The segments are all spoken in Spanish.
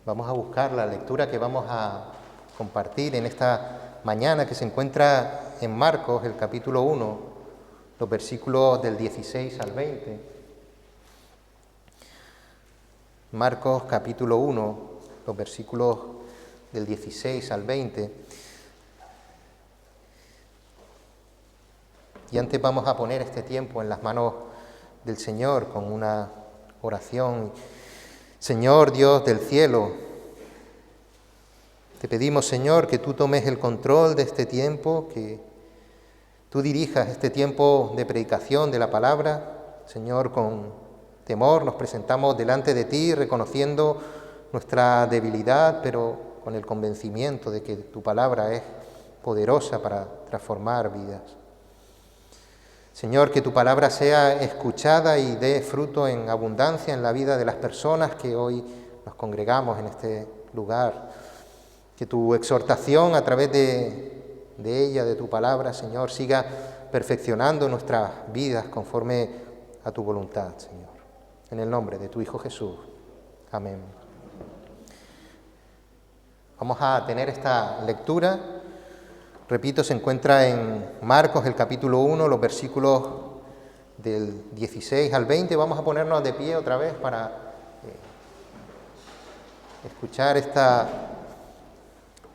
Vamos a buscar la lectura que vamos a compartir en esta mañana, que se encuentra en Marcos, el capítulo 1, los versículos del 16 al 20. Marcos, capítulo 1, los versículos del 16 al 20. Y antes vamos a poner este tiempo en las manos del Señor con una oración. Señor Dios del cielo, te pedimos, Señor, que tú tomes el control de este tiempo, que tú dirijas este tiempo de predicación de la palabra. Señor, con temor nos presentamos delante de ti, reconociendo nuestra debilidad, pero con el convencimiento de que tu palabra es poderosa para transformar vidas. Señor, que tu palabra sea escuchada y dé fruto en abundancia en la vida de las personas que hoy nos congregamos en este lugar. Que tu exhortación a través de ella, de tu palabra, Señor, siga perfeccionando nuestras vidas conforme a tu voluntad, Señor. En el nombre de tu Hijo Jesús. Amén. Vamos a tener esta lectura. Repito, se encuentra en Marcos, el capítulo 1, los versículos del 16 al 20. Vamos a ponernos de pie otra vez para escuchar esta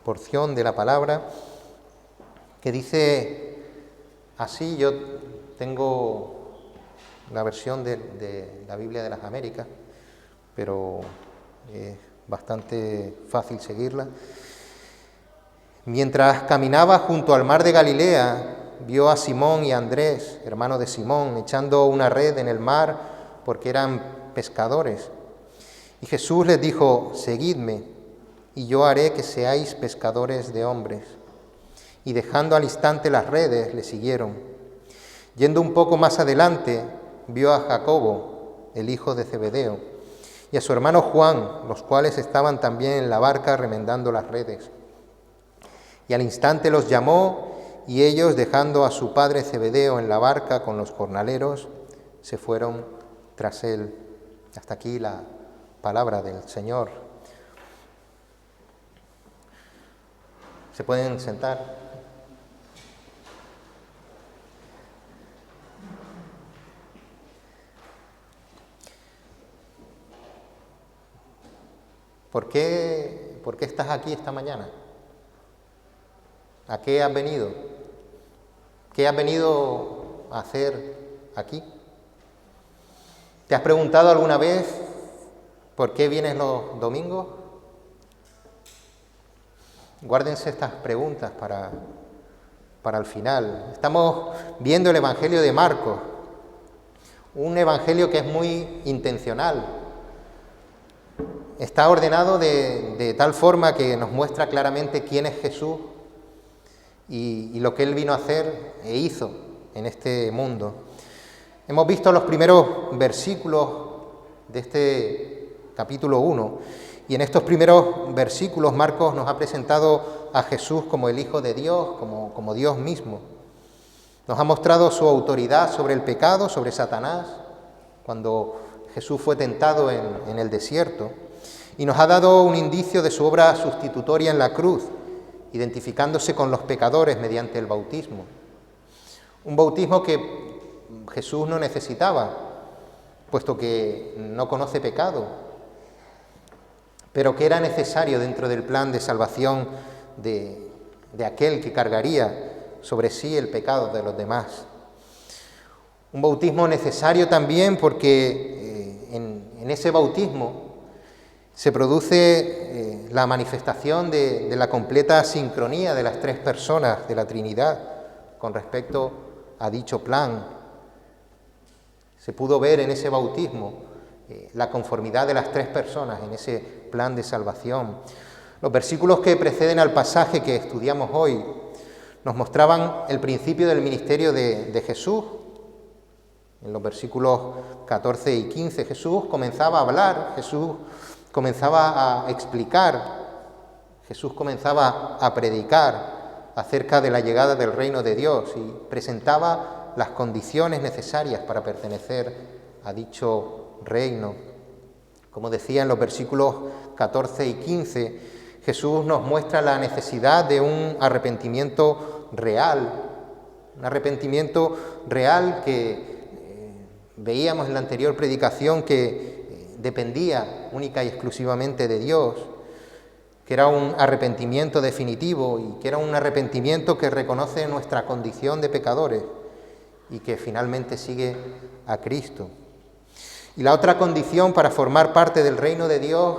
porción de la palabra que dice así. Yo tengo una versión de la Biblia de las Américas, pero es bastante fácil seguirla. Mientras caminaba junto al mar de Galilea, vio a Simón y a Andrés, hermanos de Simón, echando una red en el mar porque eran pescadores. Y Jesús les dijo: seguidme, y yo haré que seáis pescadores de hombres. Y dejando al instante las redes, le siguieron. Yendo un poco más adelante, vio a Jacobo, el hijo de Zebedeo, y a su hermano Juan, los cuales estaban también en la barca remendando las redes. Y al instante los llamó, y ellos, dejando a su padre Zebedeo en la barca con los jornaleros, se fueron tras él. Hasta aquí la palabra del Señor. ¿Se pueden sentar? ¿Por qué estás aquí esta mañana? ¿A qué has venido? ¿Qué has venido a hacer aquí? ¿Te has preguntado alguna vez por qué vienes los domingos? Guárdense estas preguntas para el final. Estamos viendo el Evangelio de Marcos, un evangelio que es muy intencional. Está ordenado de tal forma que nos muestra claramente quién es Jesús y lo que Él vino a hacer e hizo en este mundo. Hemos visto los primeros versículos de este capítulo 1, y en estos primeros versículos Marcos nos ha presentado a Jesús como el Hijo de Dios, como Dios mismo. Nos ha mostrado su autoridad sobre el pecado, sobre Satanás, cuando Jesús fue tentado en el desierto, y nos ha dado un indicio de su obra sustitutoria en la cruz, identificándose con los pecadores mediante el bautismo. Un bautismo que Jesús no necesitaba, puesto que no conoce pecado, pero que era necesario dentro del plan de salvación de aquel que cargaría sobre sí el pecado de los demás. Un bautismo necesario también porque en ese bautismo se produce la manifestación de la completa sincronía de las tres personas de la Trinidad con respecto a dicho plan. Se pudo ver en ese bautismo la conformidad de las tres personas en ese plan de salvación. Los versículos que preceden al pasaje que estudiamos hoy nos mostraban el principio del ministerio de Jesús. En los versículos 14 y 15 Jesús comenzaba a hablar, Jesús comenzaba a explicar, Jesús comenzaba a predicar acerca de la llegada del reino de Dios y presentaba las condiciones necesarias para pertenecer a dicho reino. Como decía en los versículos 14 y 15, Jesús nos muestra la necesidad de un arrepentimiento real, que veíamos en la anterior predicación que dependía única y exclusivamente de Dios, que era un arrepentimiento definitivo y que era un arrepentimiento que reconoce nuestra condición de pecadores y que finalmente sigue a Cristo. Y la otra condición para formar parte del reino de Dios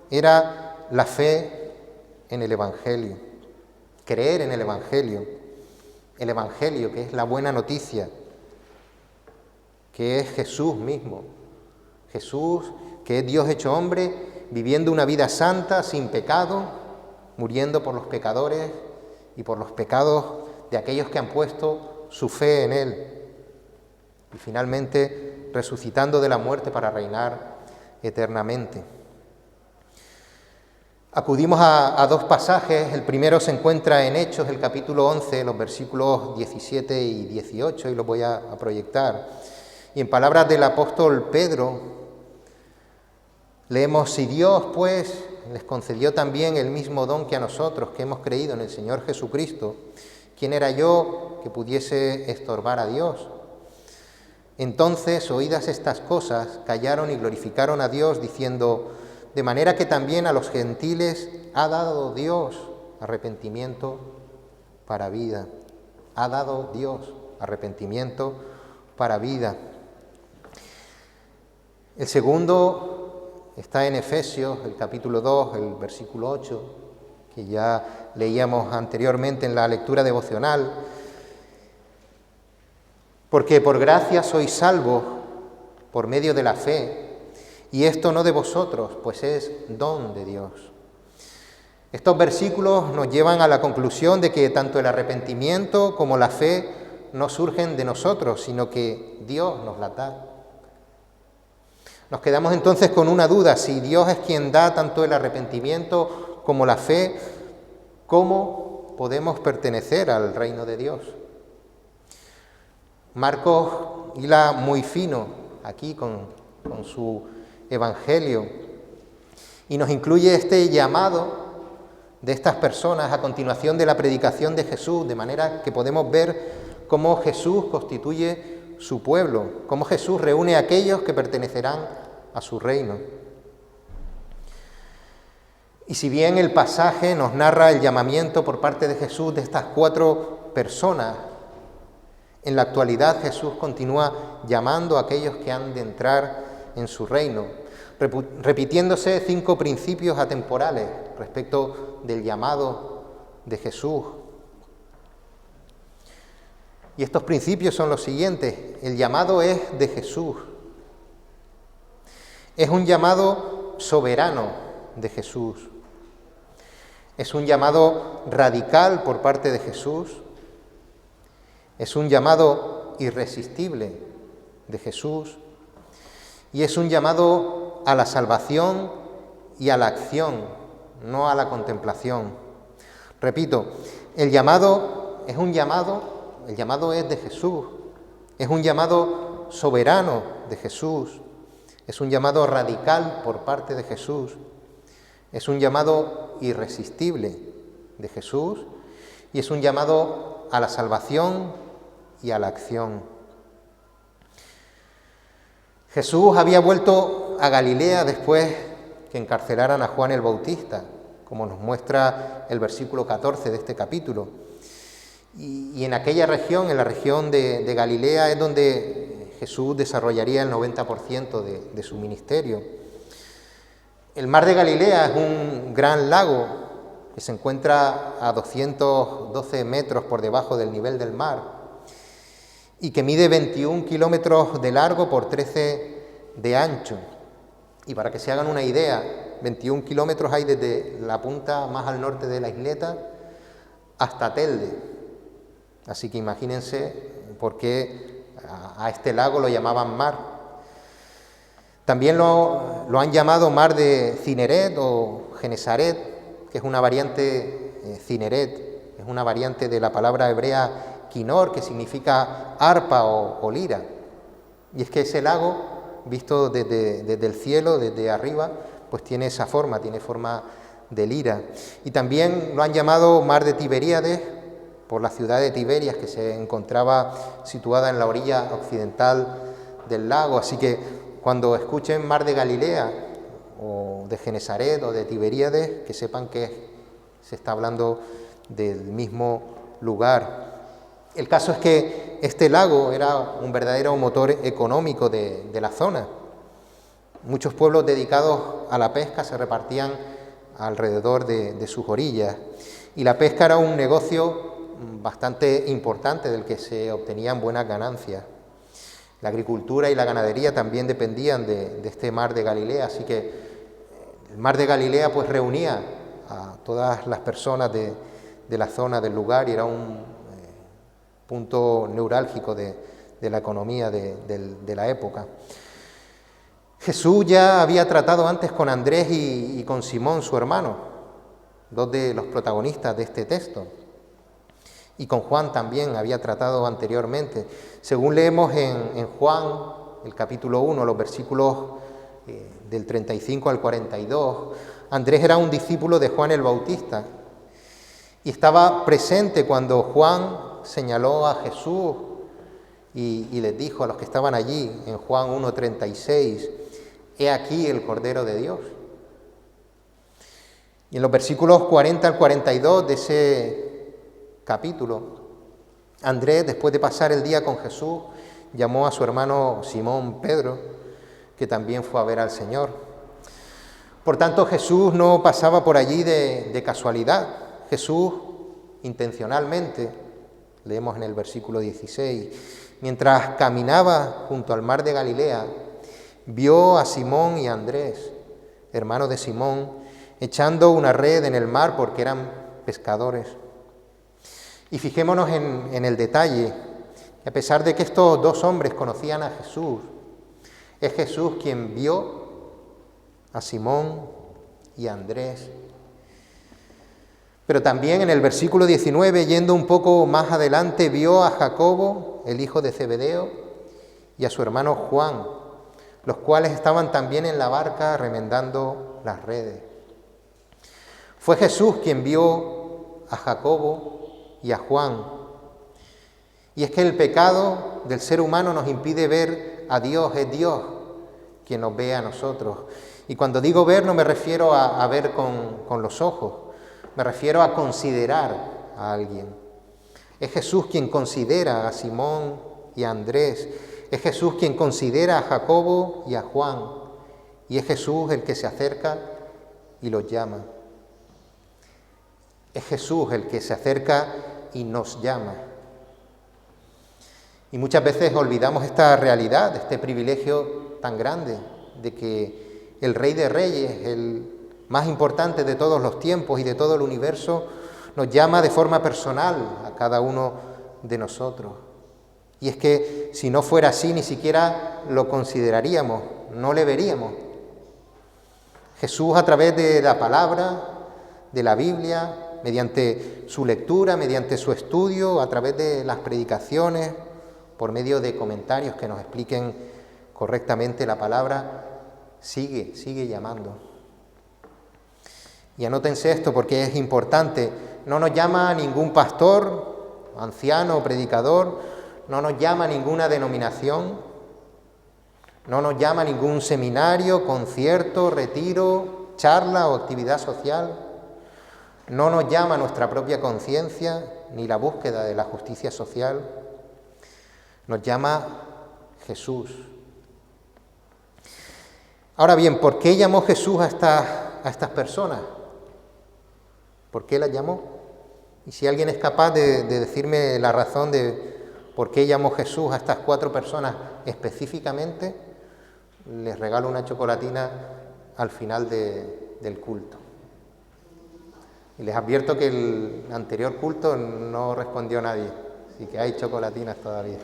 era la fe en el Evangelio, creer en el Evangelio que es la buena noticia, que es Jesús mismo, Jesús que es Dios hecho hombre, viviendo una vida santa, sin pecado, muriendo por los pecadores y por los pecados de aquellos que han puesto su fe en Él, y finalmente resucitando de la muerte para reinar eternamente. Acudimos a dos pasajes. El primero se encuentra en Hechos, el capítulo 11, los versículos 17 y 18, y los voy a proyectar. Y en palabras del apóstol Pedro, leemos: si Dios, pues, les concedió también el mismo don que a nosotros, que hemos creído en el Señor Jesucristo, ¿quién era yo que pudiese estorbar a Dios? Entonces, oídas estas cosas, callaron y glorificaron a Dios, diciendo: de manera que también a los gentiles ha dado Dios arrepentimiento para vida. Ha dado Dios arrepentimiento para vida. El segundo está en Efesios, el capítulo 2, el versículo 8, que ya leíamos anteriormente en la lectura devocional. Porque por gracia sois salvos por medio de la fe, y esto no de vosotros, pues es don de Dios. Estos versículos nos llevan a la conclusión de que tanto el arrepentimiento como la fe no surgen de nosotros, sino que Dios nos las da. Nos quedamos entonces con una duda: si Dios es quien da tanto el arrepentimiento como la fe, ¿cómo podemos pertenecer al reino de Dios? Marcos hila muy fino aquí con su Evangelio y nos incluye este llamado de estas personas a continuación de la predicación de Jesús, de manera que podemos ver cómo Jesús constituye su pueblo, cómo Jesús reúne a aquellos que pertenecerán a su reino. Y si bien el pasaje nos narra el llamamiento por parte de Jesús de estas 4 personas, en la actualidad Jesús continúa llamando a aquellos que han de entrar en su reino, repitiéndose 5 principios atemporales respecto del llamado de Jesús. Y estos principios son los siguientes: el llamado es de Jesús, es un llamado soberano de Jesús, es un llamado radical por parte de Jesús, es un llamado irresistible de Jesús, y es un llamado a la salvación y a la acción, no a la contemplación. Repito, el llamado es de Jesús, es un llamado soberano de Jesús, es un llamado radical por parte de Jesús, es un llamado irresistible de Jesús y es un llamado a la salvación y a la acción. Jesús había vuelto a Galilea después que encarcelaran a Juan el Bautista, como nos muestra el versículo 14 de este capítulo. Y en aquella región, en la región de Galilea, es donde Jesús desarrollaría el 90% de su ministerio. El mar de Galilea es un gran lago que se encuentra a 212 metros por debajo del nivel del mar y que mide 21 kilómetros de largo por 13 de ancho. Y para que se hagan una idea, 21 kilómetros hay desde la punta más al norte de la isleta hasta Telde. Así que imagínense por qué a este lago lo llamaban mar. También lo han llamado mar de Cineret o Genesaret, que es una variante Cineret, es una variante de la palabra hebrea Quinor, que significa arpa o lira. Y es que ese lago visto desde el cielo, desde arriba, pues tiene esa forma, tiene forma de lira. Y también lo han llamado Mar de Tiberíades, por la ciudad de Tiberias, que se encontraba situada en la orilla occidental del lago. Así que cuando escuchen Mar de Galilea, o de Genesaret, o de Tiberíades, que sepan que se está hablando del mismo lugar. El caso es que este lago era un verdadero motor económico de la zona. Muchos pueblos dedicados a la pesca se repartían alrededor de sus orillas, y la pesca era un negocio bastante importante del que se obtenían buenas ganancias. La agricultura y la ganadería también dependían de este Mar de Galilea, así que el Mar de Galilea pues reunía a todas las personas de la zona del lugar, y era un punto neurálgico de la economía de la época. Jesús ya había tratado antes con Andrés y con Simón, su hermano, dos de los protagonistas de este texto, y con Juan también había tratado anteriormente. Según leemos en Juan, el capítulo 1, los versículos del 35 al 42, Andrés era un discípulo de Juan el Bautista y estaba presente cuando Juan señaló a Jesús y les dijo a los que estaban allí, en Juan 1:36, «He aquí el Cordero de Dios». Y en los versículos 40 al 42 de ese capítulo, Andrés, después de pasar el día con Jesús, llamó a su hermano Simón Pedro, que también fue a ver al Señor. Por tanto, Jesús no pasaba por allí de casualidad. Jesús, intencionalmente, leemos en el versículo 16, mientras caminaba junto al mar de Galilea, vio a Simón y a Andrés, hermanos de Simón, echando una red en el mar porque eran pescadores. Y fijémonos en el detalle, que a pesar de que estos dos hombres conocían a Jesús, es Jesús quien vio a Simón y a Andrés. Pero también en el versículo 19, yendo un poco más adelante, vio a Jacobo, el hijo de Zebedeo, y a su hermano Juan, los cuales estaban también en la barca remendando las redes. Fue Jesús quien vio a Jacobo y a Juan. Y es que el pecado del ser humano nos impide ver a Dios, es Dios quien nos ve a nosotros. Y cuando digo ver no me refiero a ver con los ojos, me refiero a considerar a alguien. Es Jesús quien considera a Simón y a Andrés, es Jesús quien considera a Jacobo y a Juan, y es Jesús el que se acerca y los llama. Es Jesús el que se acerca y nos llama. Y muchas veces olvidamos esta realidad, este privilegio tan grande de que el Rey de Reyes, el más importante de todos los tiempos y de todo el universo, nos llama de forma personal a cada uno de nosotros. Y es que si no fuera así, ni siquiera lo consideraríamos, no le veríamos. Jesús, a través de la palabra, de la Biblia, mediante su lectura, mediante su estudio, a través de las predicaciones, por medio de comentarios que nos expliquen correctamente la palabra, sigue llamando. Y anótense esto porque es importante. No nos llama ningún pastor, anciano o predicador, no nos llama ninguna denominación, no nos llama ningún seminario, concierto, retiro, charla o actividad social. No nos llama nuestra propia conciencia ni la búsqueda de la justicia social. Nos llama Jesús. Ahora bien, ¿por qué llamó Jesús a estas personas? ¿Por qué las llamó? Y si alguien es capaz de decirme la razón de por qué llamó Jesús a estas 4 personas específicamente, les regalo una chocolatina al final del culto. Y les advierto que el anterior culto no respondió nadie, así que hay chocolatinas todavía.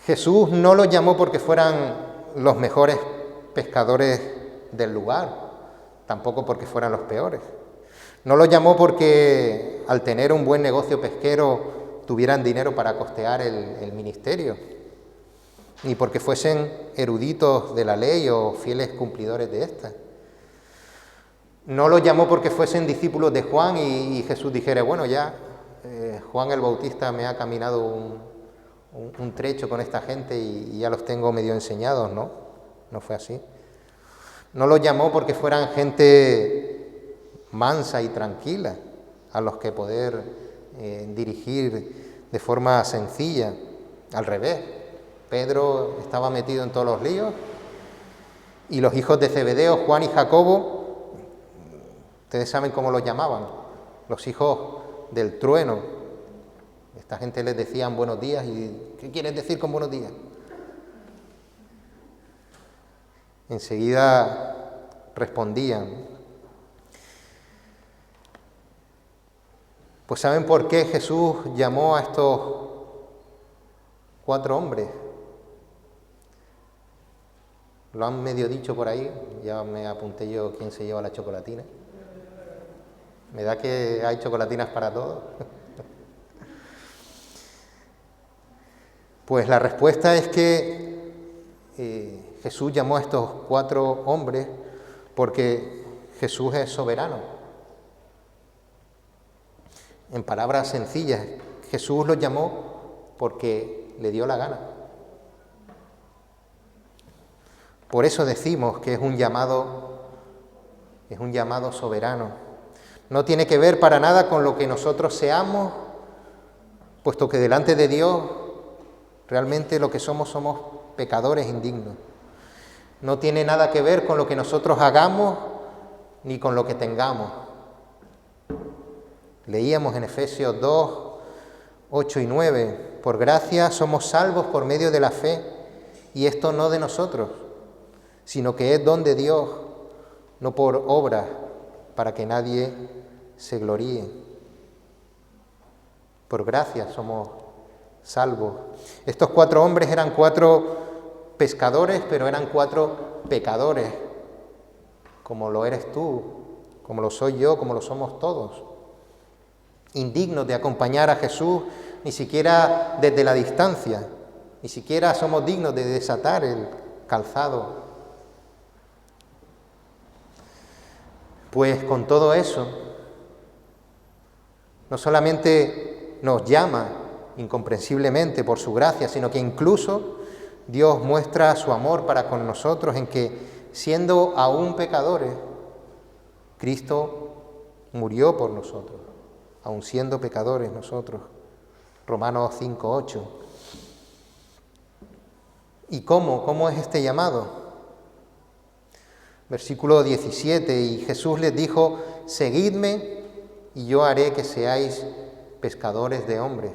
Jesús no los llamó porque fueran los mejores pescadores del lugar, tampoco porque fueran los peores. No los llamó porque al tener un buen negocio pesquero tuvieran dinero para costear el ministerio, ni porque fuesen eruditos de la ley o fieles cumplidores de esta. No los llamó porque fuesen discípulos de Juan y Jesús dijera, bueno, ya Juan el Bautista me ha caminado un trecho con esta gente y ya los tengo medio enseñados, ¿no? No fue así. No los llamó porque fueran gente mansa y tranquila a los que poder dirigir de forma sencilla. Al revés, Pedro estaba metido en todos los líos y los hijos de Zebedeo, Juan y Jacobo, ustedes saben cómo los llamaban, los hijos del trueno. Esta gente les decían buenos días y ¿qué quieres decir con buenos días? Enseguida respondían. Pues ¿saben por qué Jesús llamó a estos 4 hombres? Lo han medio dicho por ahí, ya me apunté yo quién se lleva la chocolatina. ¿Me da que hay chocolatinas para todos? Pues la respuesta es que Jesús llamó a estos 4 hombres porque Jesús es soberano. En palabras sencillas, Jesús los llamó porque le dio la gana. Por eso decimos que es un llamado soberano. No tiene que ver para nada con lo que nosotros seamos, puesto que delante de Dios realmente lo que somos pecadores indignos. No tiene nada que ver con lo que nosotros hagamos ni con lo que tengamos. Leíamos en Efesios 2, 8 y 9, por gracia somos salvos por medio de la fe, y esto no de nosotros, sino que es don de Dios, no por obras, para que nadie se gloríe. Por gracia somos salvos. Estos 4 hombres eran 4 pescadores, pero eran 4 pecadores, como lo eres tú, como lo soy yo, como lo somos todos. Indignos de acompañar a Jesús, ni siquiera desde la distancia, ni siquiera somos dignos de desatar el calzado. Pues con todo eso, no solamente nos llama incomprensiblemente por su gracia, sino que incluso Dios muestra su amor para con nosotros en que, siendo aún pecadores, Cristo murió por nosotros, aun siendo pecadores nosotros. Romanos 5:8. ¿Y cómo es este llamado? Versículo 17, y Jesús les dijo, seguidme y yo haré que seáis pescadores de hombres.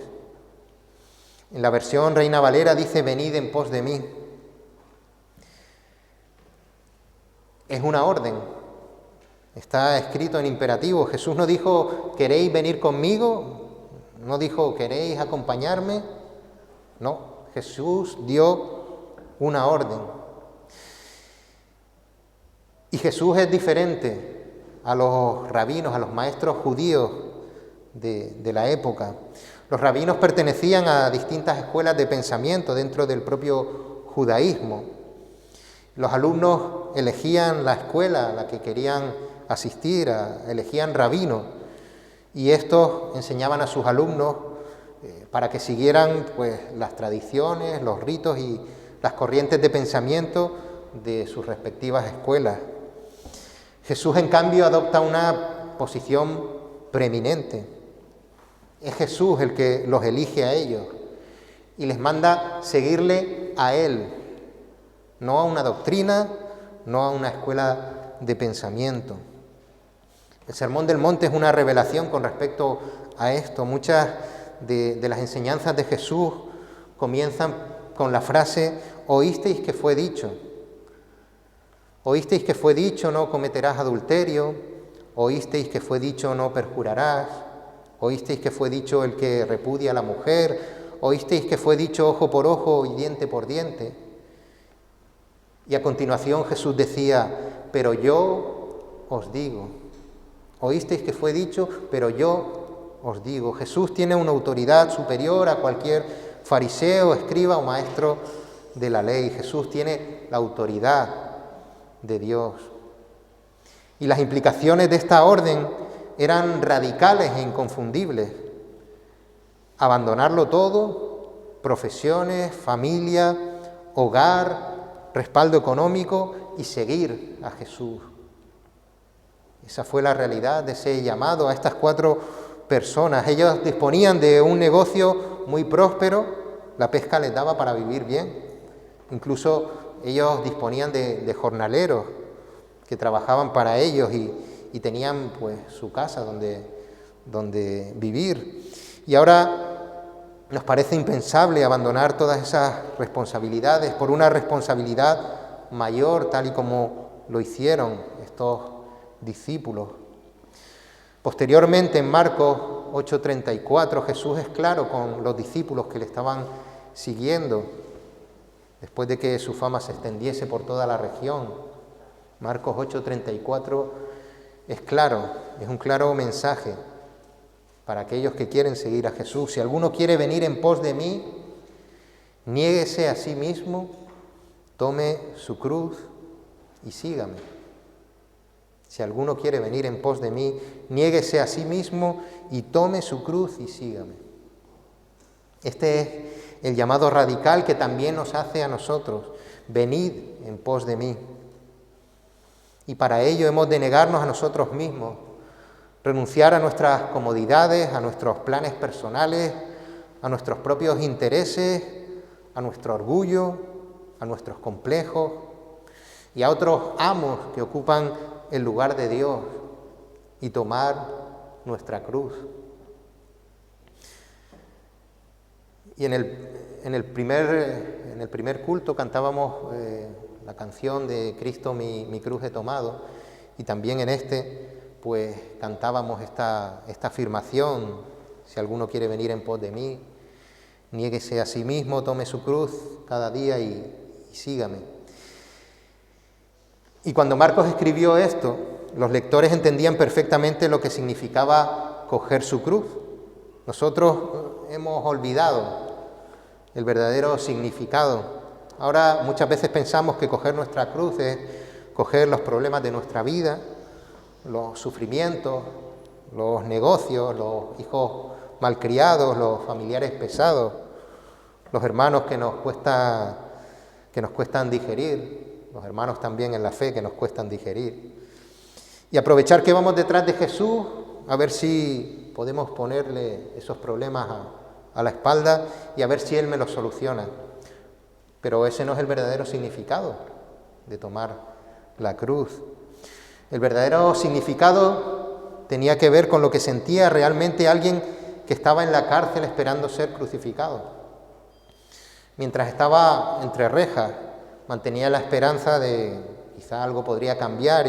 En la versión Reina Valera dice, venid en pos de mí. Es una orden, está escrito en imperativo. Jesús no dijo, ¿queréis venir conmigo? No dijo, ¿queréis acompañarme? No, Jesús dio una orden. Y Jesús es diferente a los rabinos, a los maestros judíos de la época. Los rabinos pertenecían a distintas escuelas de pensamiento dentro del propio judaísmo. Los alumnos elegían la escuela a la que querían asistir, elegían rabino, y estos enseñaban a sus alumnos para que siguieran pues, las tradiciones, los ritos y las corrientes de pensamiento de sus respectivas escuelas. Jesús, en cambio, adopta una posición preeminente. Es Jesús el que los elige a ellos y les manda seguirle a Él, no a una doctrina, no a una escuela de pensamiento. El Sermón del Monte es una revelación con respecto a esto. Muchas de las enseñanzas de Jesús comienzan con la frase, oísteis que fue dicho. Oísteis que fue dicho, no cometerás adulterio. Oísteis que fue dicho, no perjurarás. Oísteis que fue dicho, el que repudia a la mujer. Oísteis que fue dicho, ojo por ojo y diente por diente. Y a continuación Jesús decía, pero yo os Oísteis que fue dicho, pero yo os digo. Jesús tiene una autoridad superior a cualquier fariseo, escriba o maestro de la ley. Jesús tiene la autoridad de Dios. Y las implicaciones de esta orden eran radicales e inconfundibles. Abandonarlo todo, profesiones, familia, hogar, respaldo económico y seguir a Jesús. Esa fue la realidad de ese llamado a estas 4 personas. Ellos disponían de un negocio muy próspero, la pesca les daba para vivir bien. Incluso ellos disponían de jornaleros que trabajaban para ellos y tenían pues su casa donde vivir. Y ahora nos parece impensable abandonar todas esas responsabilidades por una responsabilidad mayor, tal y como lo hicieron estos discípulos. Posteriormente, en Marcos 8:34, Jesús es claro con los discípulos que le estaban siguiendo, después de que su fama se extendiese por toda la región. Marcos 8:34 es claro, es un claro mensaje para aquellos que quieren seguir a Jesús. Si alguno quiere venir en pos de mí, niéguese a sí mismo, tome su cruz y sígame. Si alguno quiere venir en pos de mí, niéguese a sí mismo y tome su cruz y sígame. Este es el llamado radical que también nos hace a nosotros: venid en pos de mí. Y para ello hemos de negarnos a nosotros mismos, renunciar a nuestras comodidades, a nuestros planes personales, a nuestros propios intereses, a nuestro orgullo, a nuestros complejos y a otros amos que ocupan el lugar de Dios y tomar nuestra cruz. Y en el primer culto cantábamos la canción de Cristo mi cruz he tomado, y también en este pues cantábamos esta afirmación: si alguno quiere venir en pos de mí, niéguese a sí mismo, tome su cruz cada día y sígame. Y cuando Marcos escribió esto, los lectores entendían perfectamente lo que significaba coger su cruz. Nosotros hemos olvidado el verdadero significado. Ahora muchas veces pensamos que coger nuestra cruz es coger los problemas de nuestra vida, los sufrimientos, los negocios, los hijos malcriados, los familiares pesados, los hermanos que nos cuestan digerir, los hermanos también en la fe que nos cuestan digerir. Y aprovechar que vamos detrás de Jesús, a ver si podemos ponerle esos problemas a la espalda y a ver si Él me los soluciona. Pero ese no es el verdadero significado de tomar la cruz. El verdadero significado tenía que ver con lo que sentía realmente alguien que estaba en la cárcel esperando ser crucificado. Mientras estaba entre rejas, mantenía la esperanza de quizá algo podría cambiar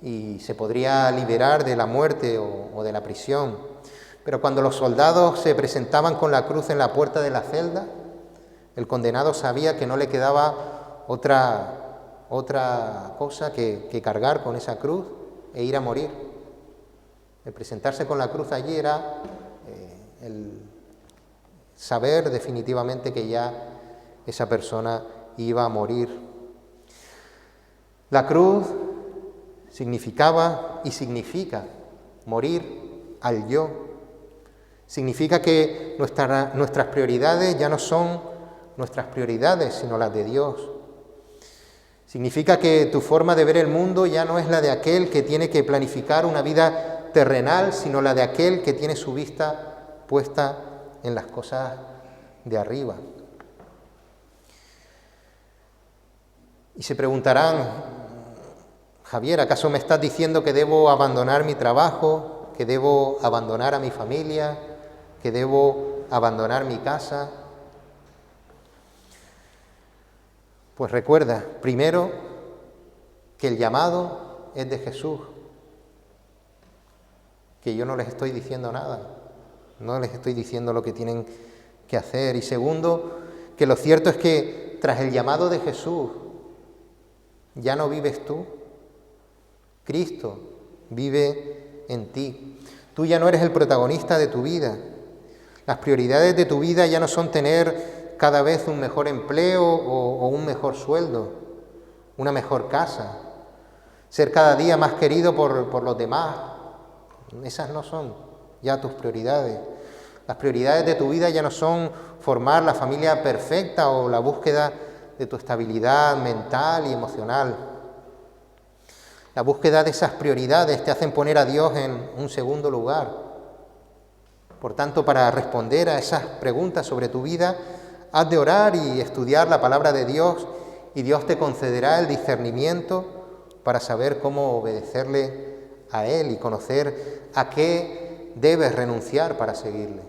y se podría liberar de la muerte o de la prisión. Pero cuando los soldados se presentaban con la cruz en la puerta de la celda, el condenado sabía que no le quedaba otra cosa que cargar con esa cruz e ir a morir. El presentarse con la cruz allí era el saber definitivamente que ya esa persona iba a morir. La cruz significaba y significa morir al yo. Significa que nuestras prioridades ya no son nuestras prioridades, sino las de Dios. Significa que tu forma de ver el mundo ya no es la de aquel que tiene que planificar una vida terrenal, sino la de aquel que tiene su vista puesta en las cosas de arriba. Y se preguntarán: Javier, ¿acaso me estás diciendo que debo abandonar mi trabajo, que debo abandonar a mi familia, que debo abandonar mi casa? Pues recuerda, primero, que el llamado es de Jesús, que yo no les estoy diciendo nada, no les estoy diciendo lo que tienen que hacer. Y segundo, que lo cierto es que tras el llamado de Jesús, ya no vives tú, Cristo vive en ti. Tú ya no eres el protagonista de tu vida. Las prioridades de tu vida ya no son tener cada vez un mejor empleo o un mejor sueldo, una mejor casa, ser cada día más querido por los demás. Esas no son ya tus prioridades. Las prioridades de tu vida ya no son formar la familia perfecta o la búsqueda de tu estabilidad mental y emocional. La búsqueda de esas prioridades te hacen poner a Dios en un segundo lugar. Por tanto, para responder a esas preguntas sobre tu vida, has de orar y estudiar la palabra de Dios, y Dios te concederá el discernimiento para saber cómo obedecerle a Él y conocer a qué debes renunciar para seguirle.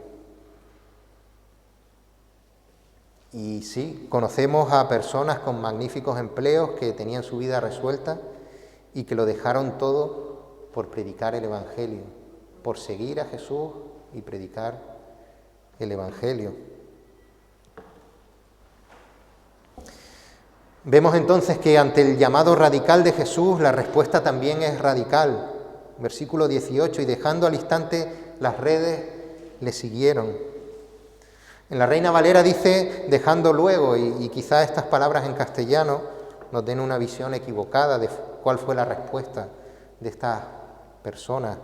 Y sí, conocemos a personas con magníficos empleos que tenían su vida resuelta y que lo dejaron todo por predicar el Evangelio, por seguir a Jesús y predicar el Evangelio. Vemos entonces que ante el llamado radical de Jesús, la respuesta también es radical. Versículo 18, y dejando al instante las redes, le siguieron. En la Reina Valera dice dejando luego, y quizá estas palabras en castellano nos den una visión equivocada de cuál fue la respuesta de estas personas.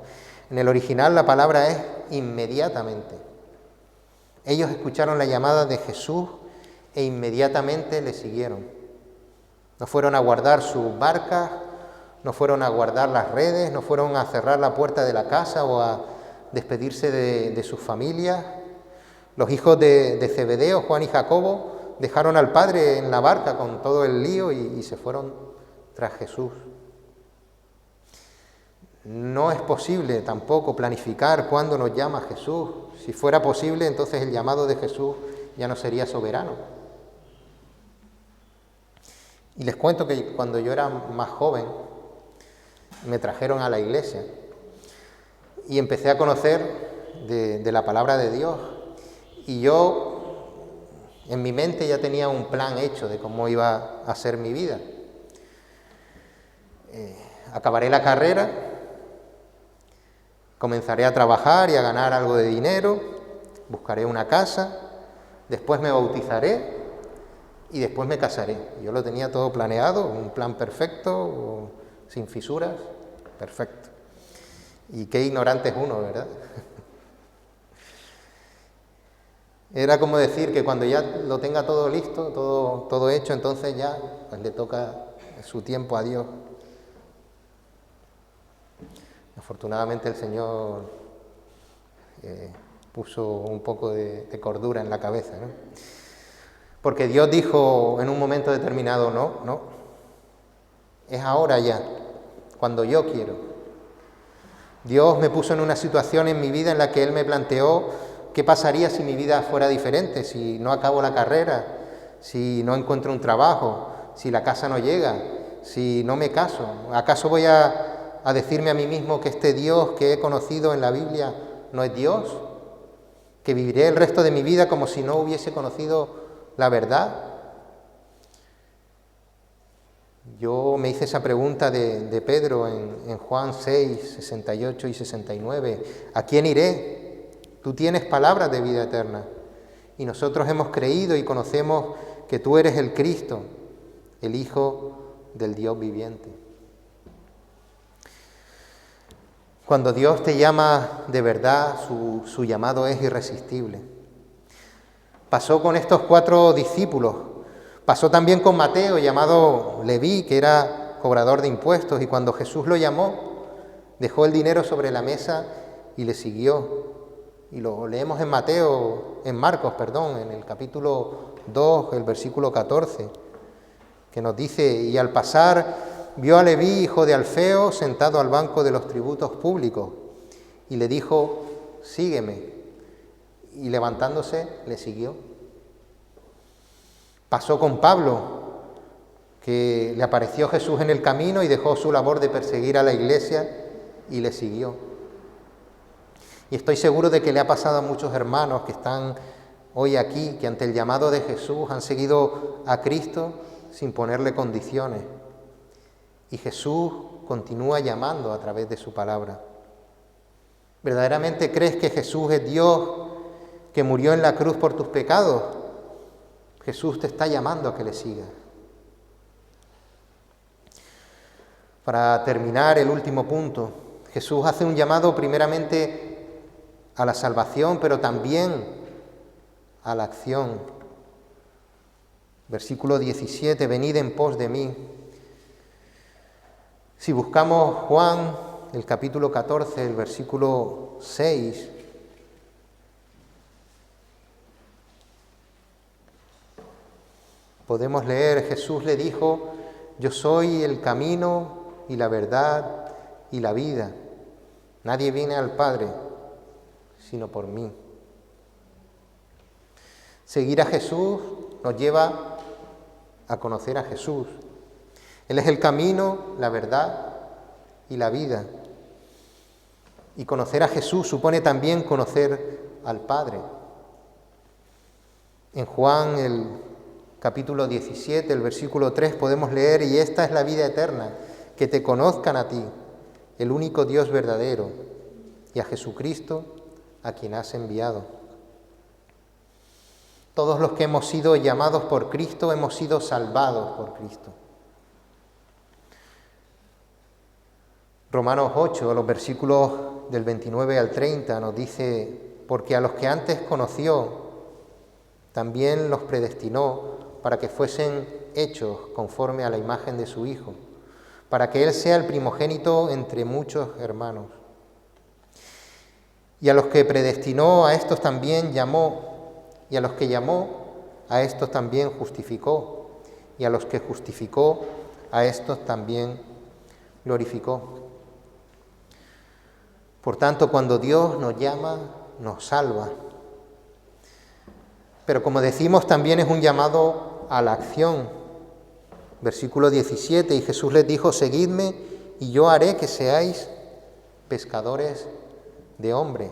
En el original la palabra es inmediatamente. Ellos escucharon la llamada de Jesús e inmediatamente le siguieron. No fueron a guardar sus barcas, no fueron a guardar las redes, no fueron a cerrar la puerta de la casa o a despedirse de sus familias. Los hijos de Zebedeo, Juan y Jacobo, dejaron al padre en la barca con todo el lío y se fueron tras Jesús. No es posible tampoco planificar cuándo nos llama Jesús. Si fuera posible, entonces el llamado de Jesús ya no sería soberano. Y les cuento que cuando yo era más joven, me trajeron a la iglesia y empecé a conocer de la palabra de Dios. Y yo, en mi mente, ya tenía un plan hecho de cómo iba a ser mi vida. Acabaré la carrera, comenzaré a trabajar y a ganar algo de dinero, buscaré una casa, después me bautizaré y después me casaré. Yo lo tenía todo planeado, un plan perfecto, sin fisuras, perfecto. Y qué ignorante es uno, ¿verdad? Era como decir que cuando ya lo tenga todo listo, todo hecho, entonces ya pues, le toca su tiempo a Dios. Afortunadamente el Señor puso un poco de cordura en la cabeza, ¿no? Porque Dios dijo en un momento determinado, no, es ahora ya, cuando yo quiero. Dios me puso en una situación en mi vida en la que Él me planteó qué pasaría si mi vida fuera diferente, si no acabo la carrera, si no encuentro un trabajo, si la casa no llega, si no me caso. ¿Acaso voy a decirme a mí mismo que este Dios que he conocido en la Biblia no es Dios? ¿Que viviré el resto de mi vida como si no hubiese conocido la verdad? Yo me hice esa pregunta de Pedro en Juan 6, 68 y 69. ¿A quién iré? Tú tienes palabras de vida eterna. Y nosotros hemos creído y conocemos que tú eres el Cristo, el Hijo del Dios viviente. Cuando Dios te llama de verdad, su llamado es irresistible. Pasó con estos 4 discípulos. Pasó también con Mateo, llamado Leví, que era cobrador de impuestos, y cuando Jesús lo llamó, dejó el dinero sobre la mesa y le siguió. Y lo leemos en Marcos, en el capítulo 2, el versículo 14, que nos dice, y al pasar vio a Leví, hijo de Alfeo, sentado al banco de los tributos públicos, y le dijo, sígueme, y levantándose le siguió. Pasó con Pablo, que le apareció Jesús en el camino y dejó su labor de perseguir a la iglesia y le siguió. Y estoy seguro de que le ha pasado a muchos hermanos que están hoy aquí, que ante el llamado de Jesús han seguido a Cristo sin ponerle condiciones. Y Jesús continúa llamando a través de su palabra. ¿Verdaderamente crees que Jesús es Dios que murió en la cruz por tus pecados? Jesús te está llamando a que le sigas. Para terminar, el último punto, Jesús hace un llamado primeramente a la salvación, pero también a la acción. Versículo 17, venid en pos de mí. Si buscamos Juan, el capítulo 14, el versículo 6, podemos leer, Jesús le dijo, yo soy el camino y la verdad y la vida. Nadie viene al Padre sino por mí. Seguir a Jesús nos lleva a conocer a Jesús. Él es el camino, la verdad y la vida. Y conocer a Jesús supone también conocer al Padre. En Juan, el capítulo 17, el versículo 3, podemos leer, y esta es la vida eterna, que te conozcan a ti, el único Dios verdadero, y a Jesucristo, a quien has enviado. Todos los que hemos sido llamados por Cristo, hemos sido salvados por Cristo. Romanos 8, los versículos del 29 al 30, nos dice, porque a los que antes conoció, también los predestinó para que fuesen hechos conforme a la imagen de su Hijo, para que Él sea el primogénito entre muchos hermanos. Y a los que predestinó, a estos también llamó, y a los que llamó, a estos también justificó, y a los que justificó, a estos también glorificó. Por tanto, cuando Dios nos llama, nos salva. Pero como decimos, también es un llamado a la acción. Versículo 17, y Jesús les dijo, seguidme y yo haré que seáis pescadores de hombres.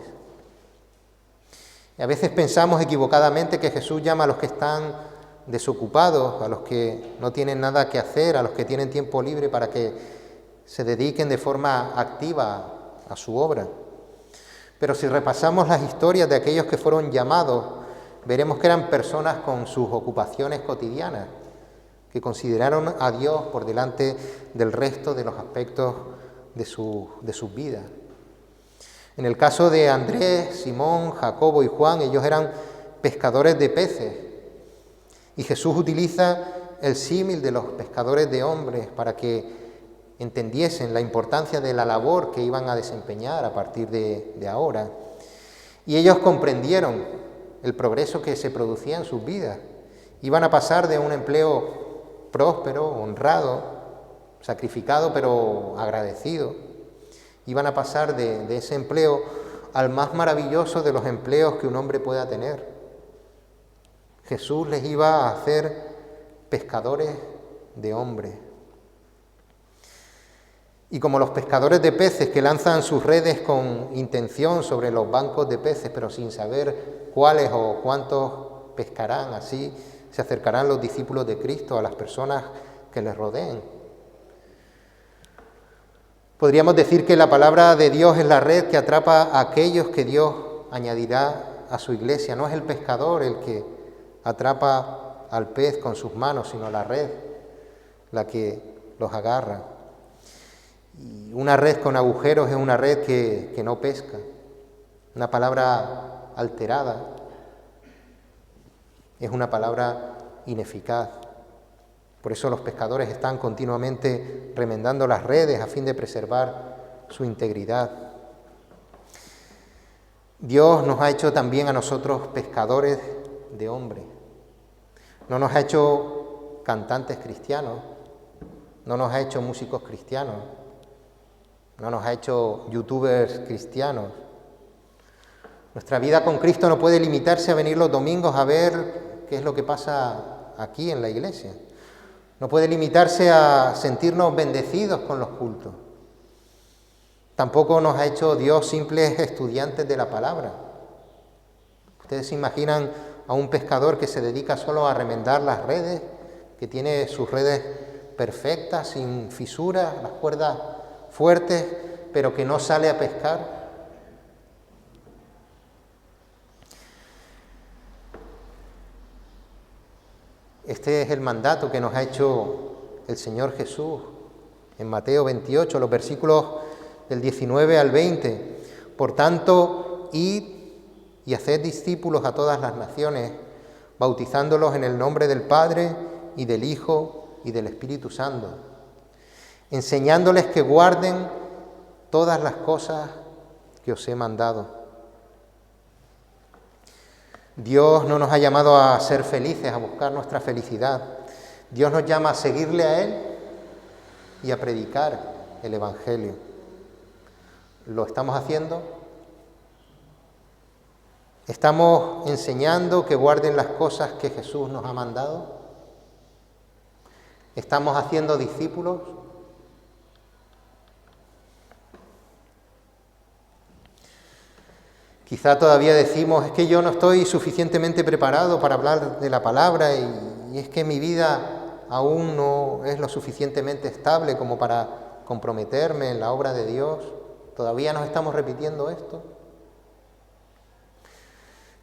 Y a veces pensamos equivocadamente que Jesús llama a los que están desocupados, a los que no tienen nada que hacer, a los que tienen tiempo libre para que se dediquen de forma activa a su obra. Pero si repasamos las historias de aquellos que fueron llamados, veremos que eran personas con sus ocupaciones cotidianas, que consideraron a Dios por delante del resto de los aspectos de sus vidas. En el caso de Andrés, Simón, Jacobo y Juan, ellos eran pescadores de peces. Y Jesús utiliza el símil de los pescadores de hombres para que entendiesen la importancia de la labor que iban a desempeñar a partir de ahora. Y ellos comprendieron el progreso que se producía en sus vidas. Iban a pasar de un empleo próspero, honrado, sacrificado, pero agradecido. Iban a pasar de ese empleo al más maravilloso de los empleos que un hombre pueda tener. Jesús les iba a hacer pescadores de hombres. Y como los pescadores de peces que lanzan sus redes con intención sobre los bancos de peces, pero sin saber cuáles o cuántos pescarán, así se acercarán los discípulos de Cristo a las personas que les rodeen. Podríamos decir que la palabra de Dios es la red que atrapa a aquellos que Dios añadirá a su iglesia. No es el pescador el que atrapa al pez con sus manos, sino la red la que los agarra. Y una red con agujeros es una red que no pesca. Una palabra alterada es una palabra ineficaz. Por eso los pescadores están continuamente remendando las redes a fin de preservar su integridad. Dios nos ha hecho también a nosotros pescadores de hombres. No nos ha hecho cantantes cristianos, no nos ha hecho músicos cristianos, no nos ha hecho youtubers cristianos. Nuestra vida con Cristo no puede limitarse a venir los domingos a ver qué es lo que pasa aquí en la iglesia. No puede limitarse a sentirnos bendecidos con los cultos. Tampoco nos ha hecho Dios simples estudiantes de la palabra. Ustedes se imaginan a un pescador que se dedica solo a remendar las redes, que tiene sus redes perfectas, sin fisuras, las cuerdas fuertes, pero que no sale a pescar. Este es el mandato que nos ha hecho el Señor Jesús en Mateo 28, los versículos del 19 al 20. Por tanto, id y haced discípulos a todas las naciones, bautizándolos en el nombre del Padre y del Hijo y del Espíritu Santo, enseñándoles que guarden todas las cosas que os he mandado. Dios no nos ha llamado a ser felices, a buscar nuestra felicidad. Dios nos llama a seguirle a Él y a predicar el Evangelio. ¿Lo estamos haciendo? ¿Estamos enseñando que guarden las cosas que Jesús nos ha mandado? ¿Estamos haciendo discípulos? Quizá todavía decimos, es que yo no estoy suficientemente preparado para hablar de la palabra y es que mi vida aún no es lo suficientemente estable como para comprometerme en la obra de Dios. ¿Todavía nos estamos repitiendo esto?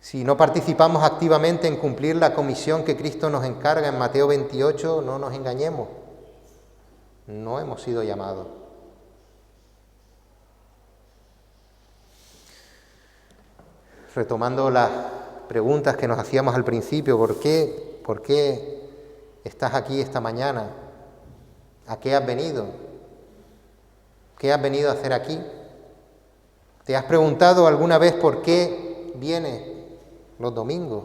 Si no participamos activamente en cumplir la comisión que Cristo nos encarga en Mateo 28, no nos engañemos, no hemos sido llamados. Retomando las preguntas que nos hacíamos al principio, ¿por qué estás aquí esta mañana? ¿A qué has venido? ¿Qué has venido a hacer aquí? ¿Te has preguntado alguna vez por qué vienes los domingos?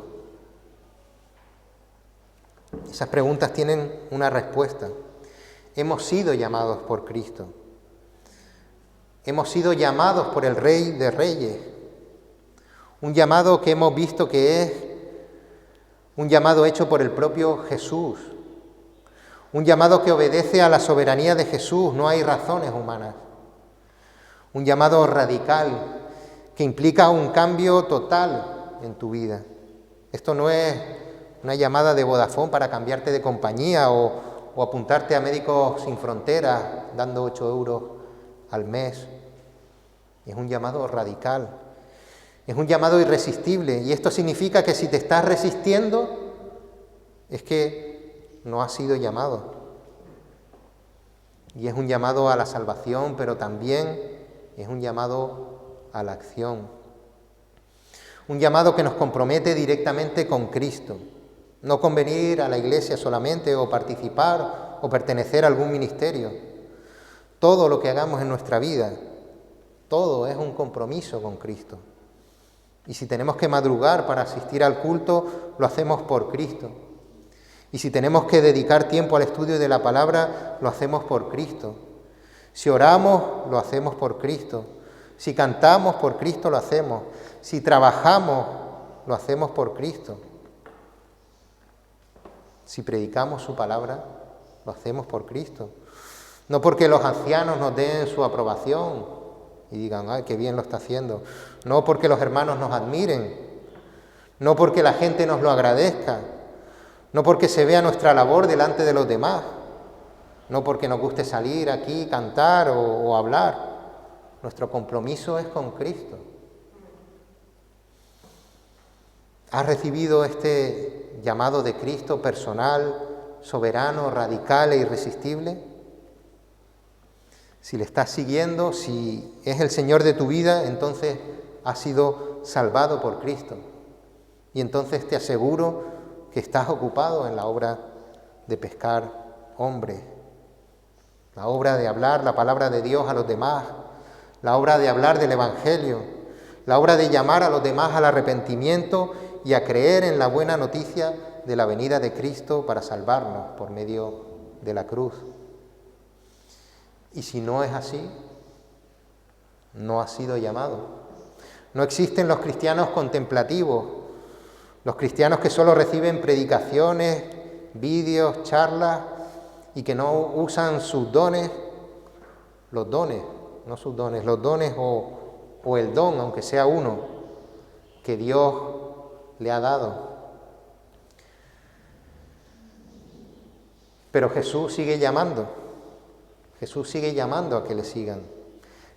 Esas preguntas tienen una respuesta. Hemos sido llamados por Cristo. Hemos sido llamados por el Rey de Reyes. Un llamado que hemos visto que es un llamado hecho por el propio Jesús. Un llamado que obedece a la soberanía de Jesús, no hay razones humanas. Un llamado radical que implica un cambio total en tu vida. Esto no es una llamada de Vodafone para cambiarte de compañía o apuntarte a Médicos Sin Fronteras dando 8 euros al mes. Es un llamado radical. Es un llamado irresistible y esto significa que si te estás resistiendo es que no has sido llamado. Y es un llamado a la salvación, pero también es un llamado a la acción. Un llamado que nos compromete directamente con Cristo, no con venir a la iglesia solamente o participar o pertenecer a algún ministerio. Todo lo que hagamos en nuestra vida, todo es un compromiso con Cristo. Y si tenemos que madrugar para asistir al culto, lo hacemos por Cristo. Y si tenemos que dedicar tiempo al estudio de la palabra, lo hacemos por Cristo. Si oramos, lo hacemos por Cristo. Si cantamos, por Cristo lo hacemos. Si trabajamos, lo hacemos por Cristo. Si predicamos su palabra, lo hacemos por Cristo. No porque los ancianos nos den su aprobación y digan, ¡ay, qué bien lo está haciendo! No porque los hermanos nos admiren, no porque la gente nos lo agradezca, no porque se vea nuestra labor delante de los demás, no porque nos guste salir aquí, cantar o hablar. Nuestro compromiso es con Cristo. ¿Has recibido este llamado de Cristo personal, soberano, radical e irresistible? Si le estás siguiendo, si es el Señor de tu vida, entonces has sido salvado por Cristo. Y entonces te aseguro que estás ocupado en la obra de pescar hombres, la obra de hablar la palabra de Dios a los demás, la obra de hablar del Evangelio, la obra de llamar a los demás al arrepentimiento y a creer en la buena noticia de la venida de Cristo para salvarnos por medio de la cruz. Y si no es así, no has sido llamado. No existen los cristianos contemplativos, los cristianos que solo reciben predicaciones, vídeos, charlas y que no usan sus dones, los dones, no sus dones, los dones o el don, aunque sea uno, que Dios le ha dado. Pero Jesús sigue llamando. Jesús sigue llamando a que le sigan.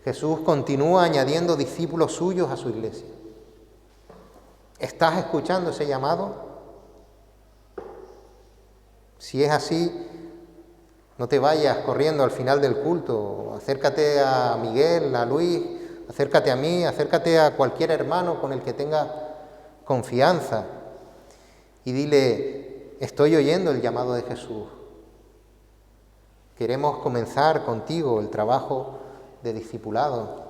Jesús continúa añadiendo discípulos suyos a su iglesia. ¿Estás escuchando ese llamado? Si es así, no te vayas corriendo al final del culto. Acércate a Miguel, a Luis, acércate a mí, acércate a cualquier hermano con el que tengas confianza y dile: estoy oyendo el llamado de Jesús. Queremos comenzar contigo el trabajo de discipulado.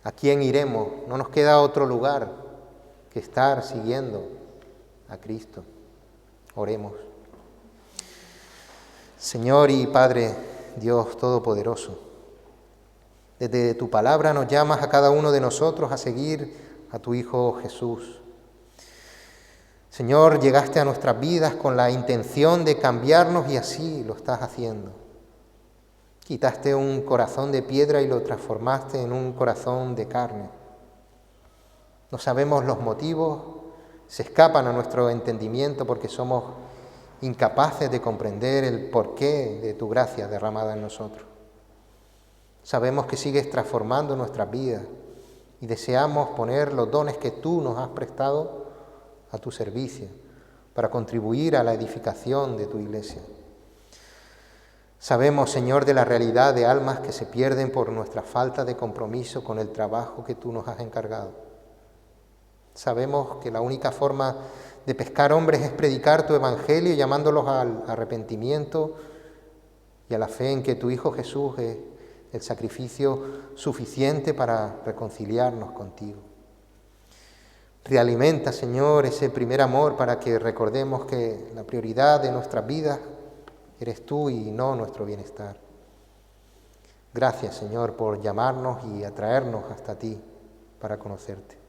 ¿A quién iremos? No nos queda otro lugar que estar siguiendo a Cristo. Oremos. Señor y Padre, Dios Todopoderoso, desde tu palabra nos llamas a cada uno de nosotros a seguir a tu Hijo Jesús. Señor, llegaste a nuestras vidas con la intención de cambiarnos y así lo estás haciendo. Quitaste un corazón de piedra y lo transformaste en un corazón de carne. No sabemos los motivos, se escapan a nuestro entendimiento porque somos incapaces de comprender el porqué de tu gracia derramada en nosotros. Sabemos que sigues transformando nuestras vidas y deseamos poner los dones que tú nos has prestado a tu servicio para contribuir a la edificación de tu iglesia. Sabemos, Señor, de la realidad de almas que se pierden por nuestra falta de compromiso con el trabajo que tú nos has encargado. Sabemos que la única forma de pescar hombres es predicar tu evangelio, llamándolos al arrepentimiento y a la fe en que tu Hijo Jesús es el sacrificio suficiente para reconciliarnos contigo. Realimenta, Señor, ese primer amor para que recordemos que la prioridad de nuestras vidas eres tú y no nuestro bienestar. Gracias, Señor, por llamarnos y atraernos hasta ti para conocerte.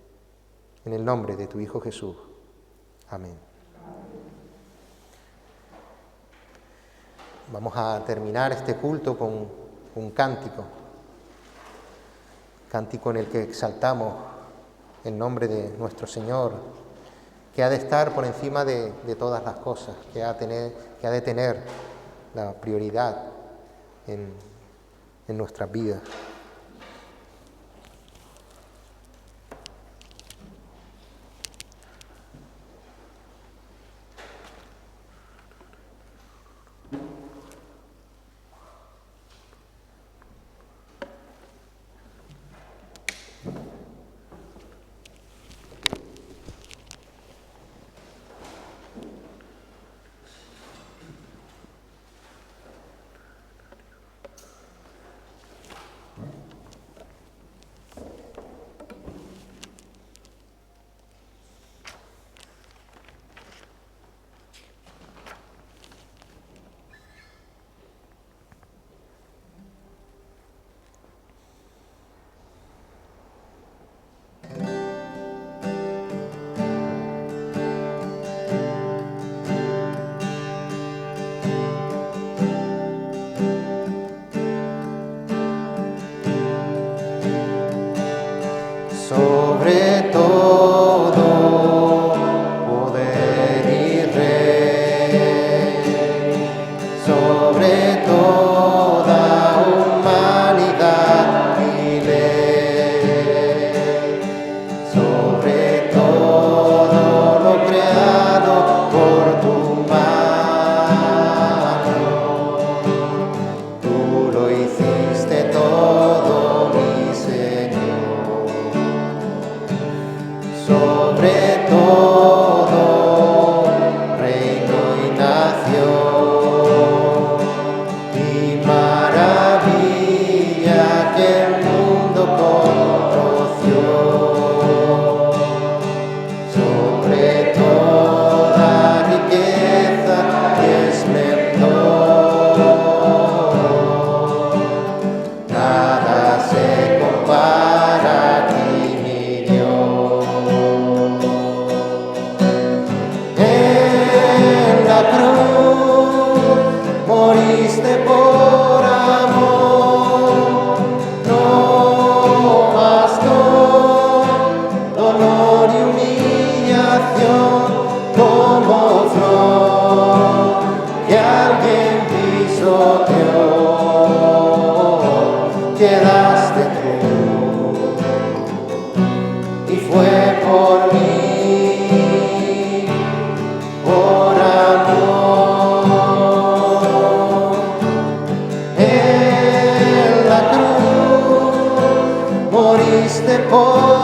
En el nombre de tu Hijo Jesús. Amén. Vamos a terminar este culto con un cántico en el que exaltamos el nombre de nuestro Señor, que ha de estar por encima de todas las cosas, que ha de tener la prioridad en nuestras vidas. del poder.